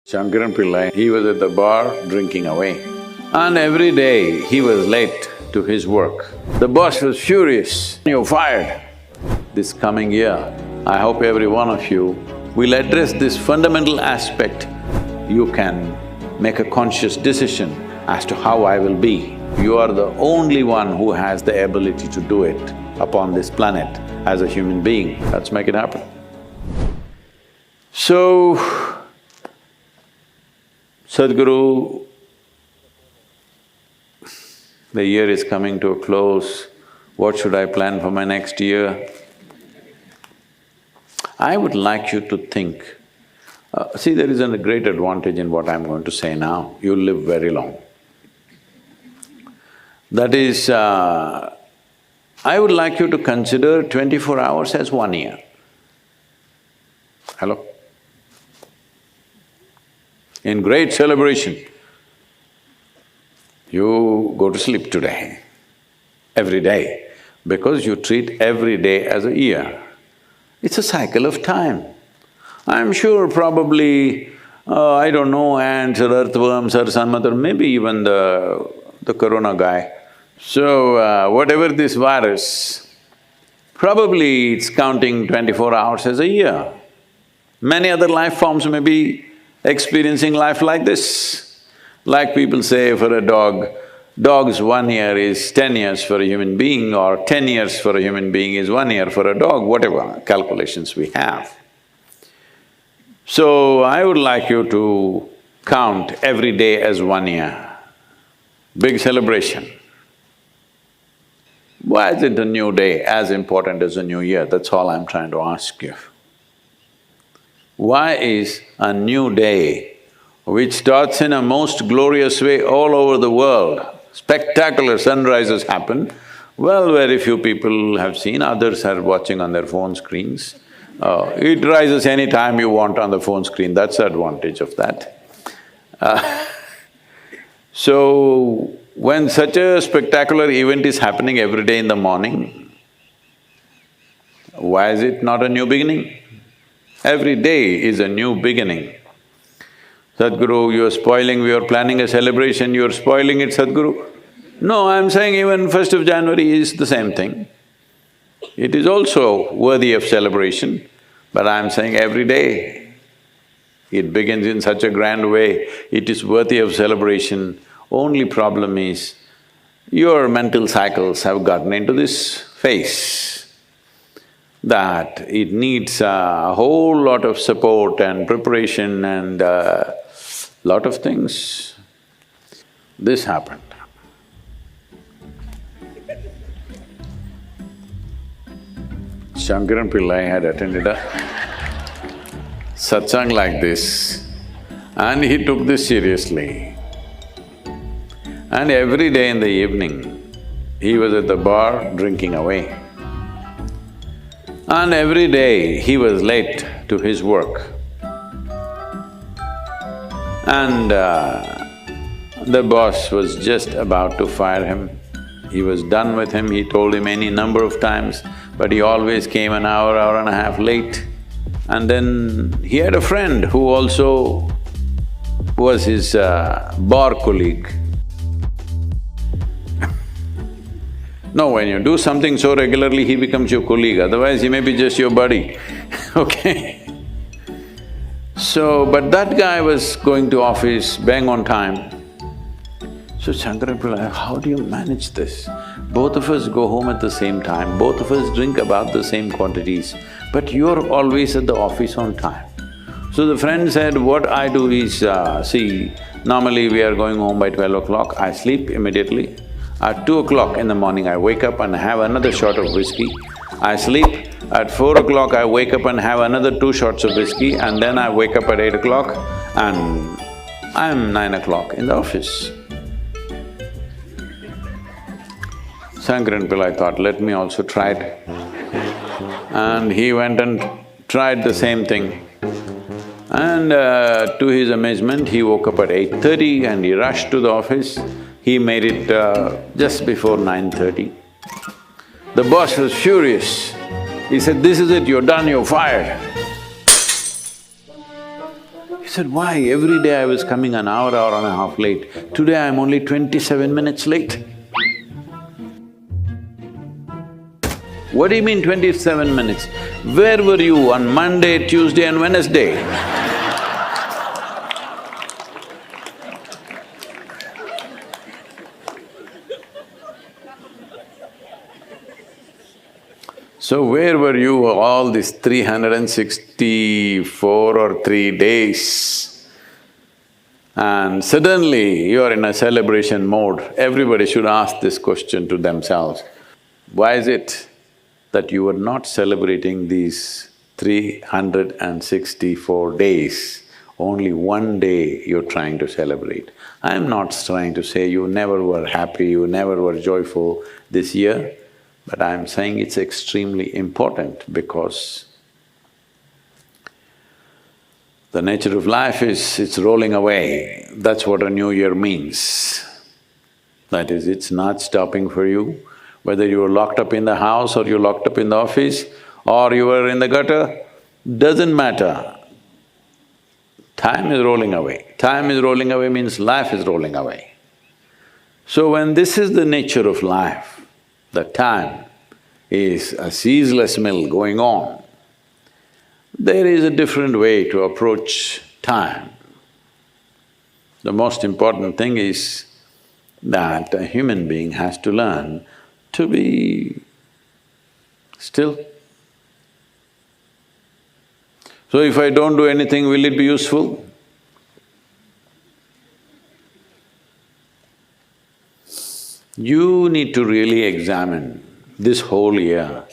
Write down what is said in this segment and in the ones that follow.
Shankaran Pillai, he was at the bar drinking away. And every day he was late to his work. The boss was furious, "You're fired." This coming year, I hope every one of you will address this fundamental aspect. You can make a conscious decision as to how I will be. You are the only one who has the ability to do it upon this planet as a human being. Let's make it happen. So, Sadhguru, the year is coming to a close. What should I plan for my next year? I would like you to think, see, there is a great advantage in what I'm going to say now. You'll live very long. That is, I would like you to consider 24 hours as 1 year. Hello? In great celebration, you go to sleep today, every day, because you treat every day as a year. It's a cycle of time. I'm sure probably, I don't know, ants or earthworms or sunmother, maybe even the corona guy. So, whatever this virus, probably it's counting 24 hours as a year. Many other life forms may be experiencing life like this. Like people say for a dog's 1 year is 10 years for a human being, or 10 years for a human being is 1 year for a dog, whatever calculations we have. So, I would like you to count every day as 1 year. Big celebration. Why is it a new day as important as a new year? That's all I'm trying to ask you. Why is a new day, which starts in a most glorious way all over the world, spectacular sunrises happen, well, very few people have seen, others are watching on their phone screens. It rises any time you want on the phone screen, that's the advantage of that. So, when such a spectacular event is happening every day in the morning, why is it not a new beginning? Every day is a new beginning. Sadhguru, you're spoiling, we are planning a celebration, you're spoiling it, Sadhguru. No, I'm saying even 1st of January is the same thing. It is also worthy of celebration, but I'm saying every day. It begins in such a grand way, it is worthy of celebration. Only problem is, your mental cycles have gotten into this phase that it needs a whole lot of support and preparation and lot of things. This happened. Shankaran Pillai had attended a satsang like this and he took this seriously. And every day in the evening, he was at the bar drinking away. And every day he was late to his work. And the boss was just about to fire him. He was done with him, he told him any number of times, but he always came an hour, hour and a half late. And then he had a friend who also was his bar colleague. No, when you do something so regularly, he becomes your colleague, otherwise he may be just your buddy, okay? So, but that guy was going to office, bang on time. So Shankaran Pillai, how do you manage this? Both of us go home at the same time, both of us drink about the same quantities, but you're always at the office on time. So the friend said, what I do is, see, normally we are going home by 12 o'clock, I sleep immediately. At 2 o'clock in the morning, I wake up and have another shot of whiskey. I sleep. At 4 o'clock, I wake up and have another 2 shots of whiskey, and then I wake up at 8 o'clock and I'm 9 o'clock in the office. Shankaran Pillai thought, let me also try it. And he went and tried the same thing. And to his amazement, he woke up at 8:30 and he rushed to the office. He made it just before 9:30. The boss was furious. He said, "This is it, you're done, you're fired." said, why? Every day I was coming an hour and a half late. Today I'm only 27 minutes late. What do you mean 27 minutes? Where were you on Monday, Tuesday and Wednesday? So where were you all these 364 or 3 days? And suddenly you are in a celebration mode. Everybody should ask this question to themselves. Why is it that you are not celebrating these 364 days? Only one day you're trying to celebrate. I'm not trying to say you never were happy, you never were joyful this year. But I'm saying it's extremely important because the nature of life is, it's rolling away. That's what a new year means. That is, it's not stopping for you. Whether you were locked up in the house or you're locked up in the office or you were in the gutter, doesn't matter. Time is rolling away. Time is rolling away means life is rolling away. So when this is the nature of life, the time is a ceaseless mill going on. There is a different way to approach time. The most important thing is that a human being has to learn to be still. So if I don't do anything, will it be useful? You need to really examine this whole year.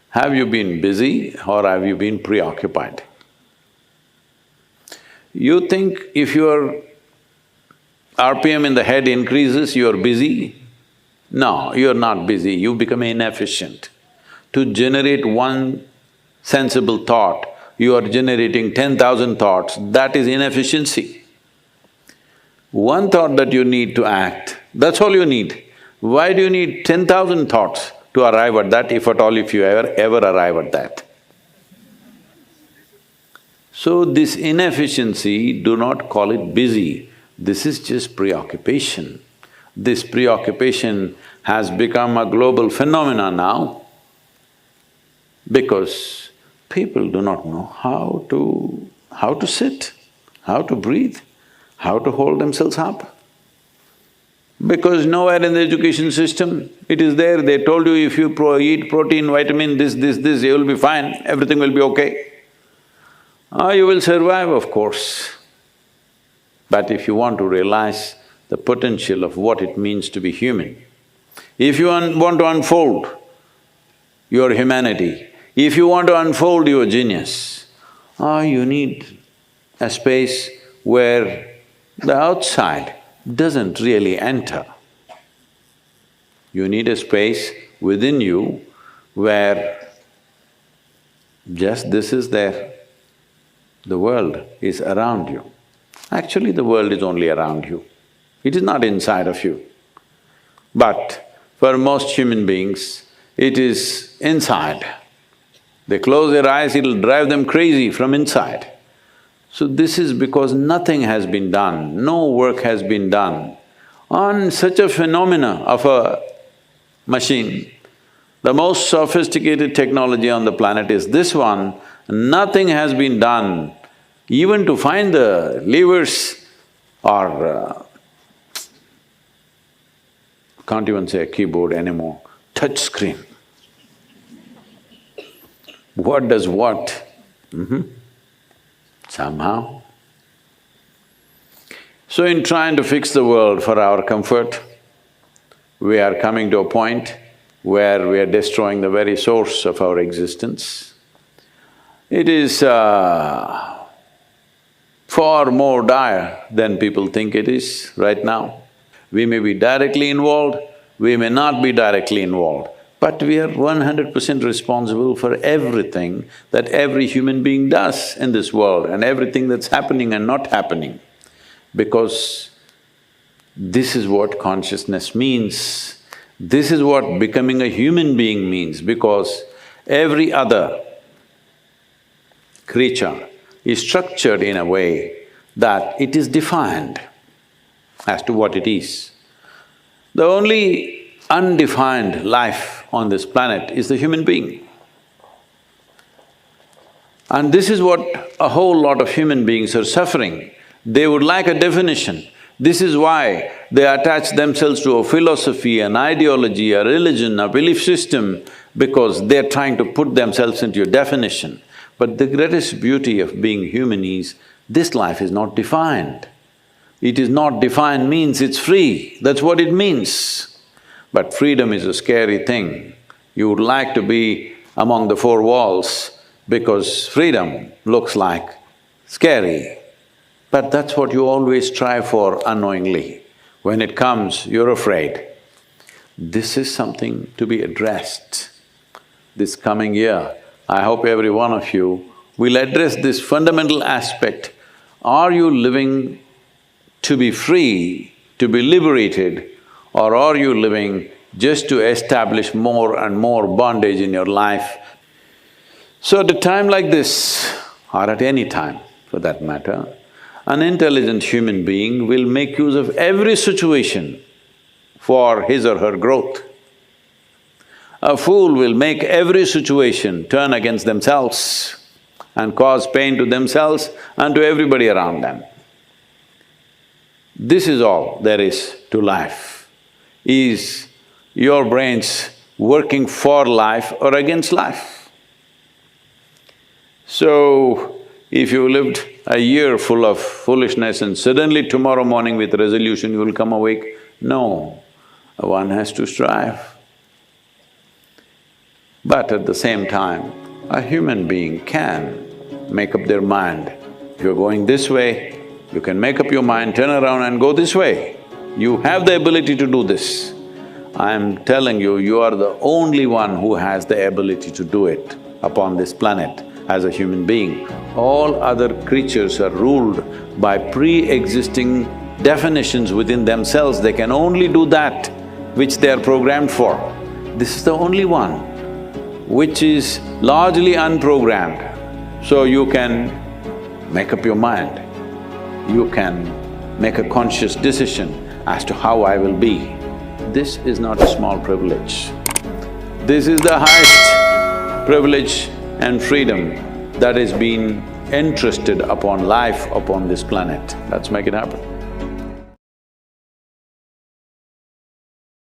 Have you been busy or have you been preoccupied? You think if your RPM in the head increases, you're busy? No, you're not busy, you become inefficient. To generate one sensible thought, you are generating 10,000 thoughts, that is inefficiency. One thought that you need to act, that's all you need. Why do you need 10,000 thoughts to arrive at that, if at all if you ever arrive at that? So this inefficiency, do not call it busy, this is just preoccupation. This preoccupation has become a global phenomenon now because people do not know how to sit, how to breathe, how to hold themselves up. Because nowhere in the education system it is there, they told you if you eat protein, vitamin, this, you will be fine, everything will be okay. You will survive, of course. But if you want to realize the potential of what it means to be human, if you want to unfold your humanity, if you want to unfold your genius, you need a space where the outside doesn't really enter. You need a space within you where just this is there. The world is around you. Actually, the world is only around you. It is not inside of you. But for most human beings, it is inside. They close their eyes, it'll drive them crazy from inside. So this is because nothing has been done, no work has been done on such a phenomena of a machine. The most sophisticated technology on the planet is this one, nothing has been done even to find the levers or can't even say a keyboard anymore, touch screen. What does what? Somehow. So in trying to fix the world for our comfort, we are coming to a point where we are destroying the very source of our existence. It is far more dire than people think it is right now. We may be directly involved, we may not be directly involved, but we are 100% responsible for everything that every human being does in this world and everything that's happening and not happening. Because this is what consciousness means, this is what becoming a human being means, because every other creature is structured in a way that it is defined as to what it is. The only undefined life on this planet is the human being. And this is what a whole lot of human beings are suffering. They would like a definition. This is why they attach themselves to a philosophy, an ideology, a religion, a belief system, because they're trying to put themselves into a definition. But the greatest beauty of being human is, this life is not defined. It is not defined means it's free, that's what it means. But freedom is a scary thing. You would like to be among the four walls because freedom looks like scary. But that's what you always strive for unknowingly. When it comes, you're afraid. This is something to be addressed. This coming year, I hope every one of you will address this fundamental aspect. Are you living to be free, to be liberated, or are you living just to establish more and more bondage in your life? So at a time like this, or at any time for that matter, an intelligent human being will make use of every situation for his or her growth. A fool will make every situation turn against themselves and cause pain to themselves and to everybody around them. This is all there is to life. Is your brains working for life or against life? So, if you lived a year full of foolishness and suddenly tomorrow morning with resolution you will come awake, no, one has to strive. But at the same time, a human being can make up their mind. If you're going this way, you can make up your mind, turn around and go this way. You have the ability to do this. I'm telling you, you are the only one who has the ability to do it upon this planet as a human being. All other creatures are ruled by pre-existing definitions within themselves. They can only do that which they are programmed for. This is the only one which is largely unprogrammed. So you can make up your mind. You can make a conscious decision as to how I will be. This is not a small privilege. This is the highest privilege and freedom that has been entrusted upon life upon this planet. Let's make it happen.